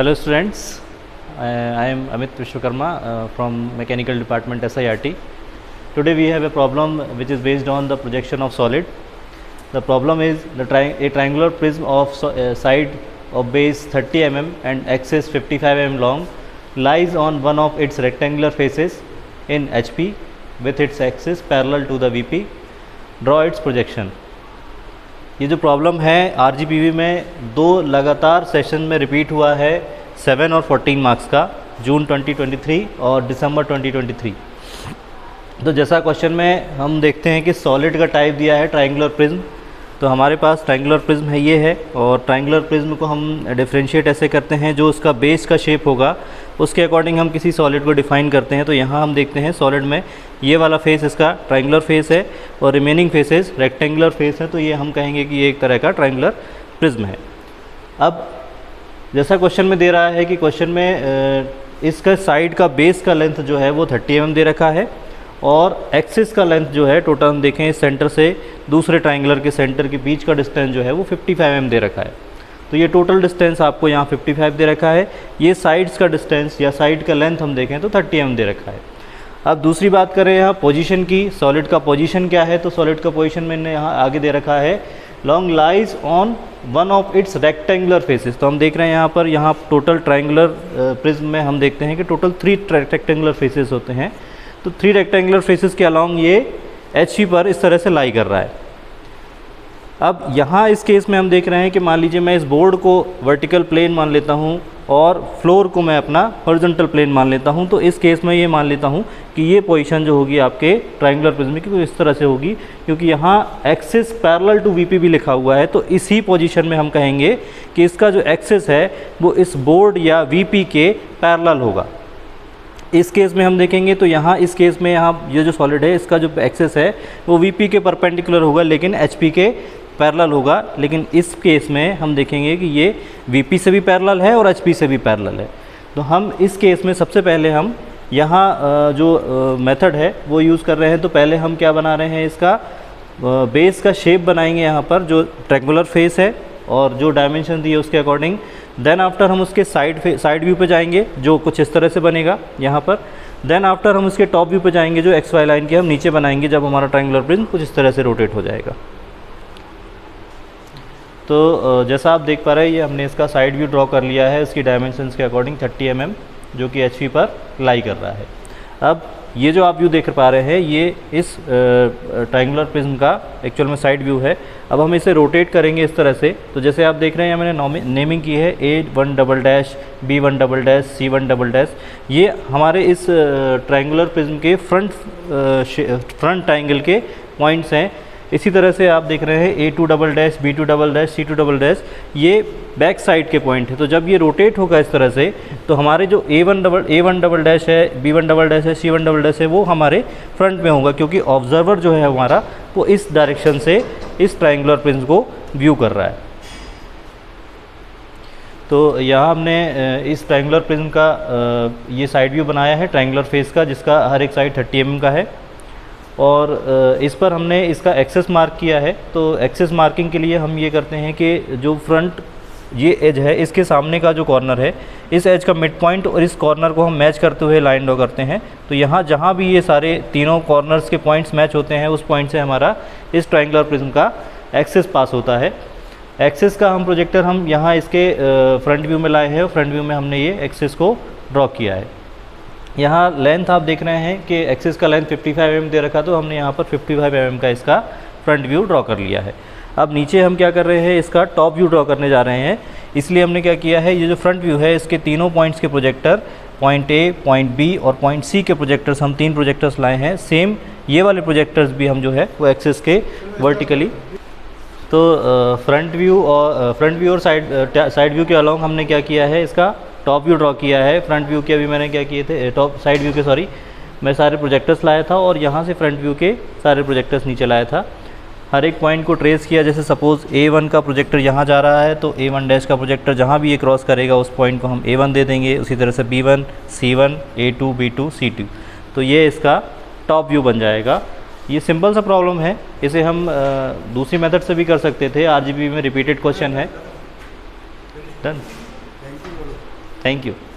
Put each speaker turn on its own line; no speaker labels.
Hello students, I am Amit Vishwakarma from Mechanical Department SIRT. Today we have a problem which is based on the projection of solid. The problem is a triangular prism of side of base 30 mm and axis 55 mm long lies on one of its rectangular faces in HP with its axis parallel to the VP. Draw its projection. ये जो problem है RGPV में दो लगातार session में repeat हुआ है 7 और 14 मार्क्स का, जून 2023 और दिसंबर 2023। तो जैसा क्वेश्चन में हम देखते हैं कि सॉलिड का टाइप दिया है ट्रायंगुलर प्रिज्म, तो हमारे पास ट्रायंगुलर प्रिज्म है ये है, और ट्रायंगुलर प्रिज्म को हम डिफरेंशिएट ऐसे करते हैं जो उसका बेस का शेप होगा उसके अकॉर्डिंग हम किसी सॉलिड को डिफाइन करते हैं। तो यहाँ हम देखते हैं सॉलिड में ये वाला फेस इसका ट्रायंगुलर फेस है और रिमेनिंग फेसेस रेक्टेंगुलर फेस है, तो ये हम कहेंगे कि ये एक तरह का ट्रायंगुलर प्रिज्म है। अब जैसा क्वेश्चन में दे रहा है कि क्वेश्चन में इसका साइड का बेस का लेंथ जो है वो 30 mm दे रखा है और एक्सिस का लेंथ जो है टोटल हम देखें इस सेंटर से दूसरे ट्रायंगुलर के सेंटर के बीच का डिस्टेंस जो है वो 55 mm दे रखा है। तो ये टोटल डिस्टेंस आपको यहाँ 55 दे रखा है। ये साइड्स का डिस्टेंस या साइड का लेंथ हम देखें तो 30 mm दे रखा है। अब दूसरी बात करें यहाँ पोजीशन की, सॉलिड का पोजीशन क्या है, तो सॉलिड का पोजीशन मैंने यहाँ आगे दे रखा है long lies on one of its rectangular faces. तो हम देख रहे हैं यहाँ पर, यहाँ टोटल ट्रायंगुलर प्रिज्म में हम देखते हैं कि टोटल 3 रेक्टेंगुलर फेसेस होते हैं। तो 3 रेक्टेंगुलर फेसेस के अलॉन्ग ये HP पर इस तरह से लाई कर रहा है। अब यहाँ इस केस में हम देख रहे हैं कि मान लीजिए मैं इस बोर्ड को वर्टिकल प्लेन मान लेता हूँ और फ्लोर को मैं अपना हॉरिजॉन्टल प्लेन मान लेता हूँ। तो इस केस में ये मान लेता हूँ कि ये पोजीशन जो होगी आपके ट्रायंगुलर प्रिज्म की तो इस तरह से होगी, क्योंकि यहाँ एक्सिस पैरेलल टू VP भी लिखा हुआ है। तो इसी पोजीशन में हम कहेंगे कि इसका जो एक्सिस है वो इस बोर्ड या VP के पैरेलल होगा। इस केस में हम देखेंगे तो यहाँ इस केस में यहाँ ये जो सॉलिड है इसका जो एक्सिस है वो VP के परपेंडिकुलर होगा लेकिन HP के पैरेलल होगा। लेकिन इस केस में हम देखेंगे कि ये VP से भी पैरेलल है और HP से भी पैरेलल है। तो हम इस केस में सबसे पहले हम यहाँ जो मेथड है वो यूज़ कर रहे हैं। तो पहले हम क्या बना रहे हैं, इसका बेस का शेप बनाएंगे यहाँ पर जो ट्रायंगुलर फेस है और जो डायमेंशन दिए उसके अकॉर्डिंग। देन आफ्टर हम उसके साइड व्यू पे जाएंगे जो कुछ इस तरह से बनेगा यहाँ पर। देन आफ्टर हम उसके टॉप व्यू पे जाएंगे जो XY लाइन के हम नीचे बनाएंगे जब हमारा ट्रायंगुलर प्रिज्म कुछ इस तरह से रोटेट हो जाएगा। तो जैसा आप देख पा रहे हैं ये हमने इसका साइड व्यू ड्रॉ कर लिया है इसकी डायमेंशंस के अकॉर्डिंग 30 mm जो कि HP पर लाई कर रहा है। अब ये जो आप व्यू देख पा रहे हैं ये इस ट्रायंगुलर प्रिज्म का एक्चुअल में साइड व्यू है। अब हम इसे रोटेट करेंगे इस तरह से। तो जैसे आप देख रहे हैं मैंने नेमिंग की है A1 B1 C1 ये हमारे इस ट्रायंगुलर प्रिज्म के फ्रंट एंगल के पॉइंट्स हैं। इसी तरह से आप देख रहे हैं A2 B2 C2 ये बैक साइड के पॉइंट है। तो जब ये रोटेट होगा इस तरह से तो हमारे जो A1 है B1 है C1 है वो हमारे फ्रंट में होगा, क्योंकि ऑब्जर्वर जो है हमारा वो इस डायरेक्शन से इस ट्रायंगुलर प्रिज्म को व्यू कर रहा है। तो यहाँ हमने इस ट्रायंगुलर प्रिज्म का ये साइड व्यू बनाया है ट्रायंगुलर फेस का, जिसका हर एक साइड 30 mm का है और इस पर हमने इसका एक्सेस मार्क किया है। तो एक्सेस मार्किंग के लिए हम ये करते हैं कि जो फ्रंट ये एज है इसके सामने का जो कॉर्नर है इस एज का मिड पॉइंट और इस कॉर्नर को हम मैच करते हुए लाइन ड्रॉ करते हैं। तो यहाँ जहाँ भी ये सारे तीनों कॉर्नर्स के पॉइंट्स मैच होते हैं उस पॉइंट से हमारा इस ट्रायंगुलर प्रिज्म का एक्सेस पास होता है। एक्सेस का हम प्रोजेक्टर हम यहाँ इसके फ्रंट व्यू में लाए हैं और फ्रंट व्यू में हमने ये एक्सेस को ड्रॉ किया है। यहाँ लेंथ आप देख रहे हैं कि एक्सिस का लेंथ 55 mm दे रखा, तो हमने यहाँ पर 55 mm का इसका फ्रंट व्यू ड्रॉ कर लिया है। अब नीचे हम क्या कर रहे हैं, इसका टॉप व्यू ड्रॉ करने जा रहे हैं। इसलिए हमने क्या किया है, ये जो फ्रंट व्यू है इसके तीनों पॉइंट्स के projector point A, point B और पॉइंट C के प्रोजेक्टर्स हम 3 प्रोजेक्टर्स लाए हैं। सेम ये वाले प्रोजेक्टर्स भी हम जो है वो एक्सिस के वर्टिकली। तो फ्रंट व्यू और साइड व्यू के अलॉन्ग हमने क्या किया है, इसका टॉप व्यू ड्रॉ किया है। फ्रंट व्यू के अभी मैंने क्या किए थे, साइड व्यू के मैं सारे प्रोजेक्टर्स लाया था और यहाँ से फ्रंट व्यू के सारे प्रोजेक्टर्स नीचे लाया था। हर एक पॉइंट को ट्रेस किया, जैसे सपोज़ A1 का प्रोजेक्टर यहाँ जा रहा है तो A1 का प्रोजेक्टर जहाँ भी ये क्रॉस करेगा उस पॉइंट को हम A1 दे देंगे। उसी तरह से B1 C1 A2 B2 C2। तो ये इसका टॉप व्यू बन जाएगा। ये सिंपल सा प्रॉब्लम है, इसे हम दूसरी मेथड से भी कर सकते थे। RGPV में रिपीटेड क्वेश्चन है। डन। Thank you.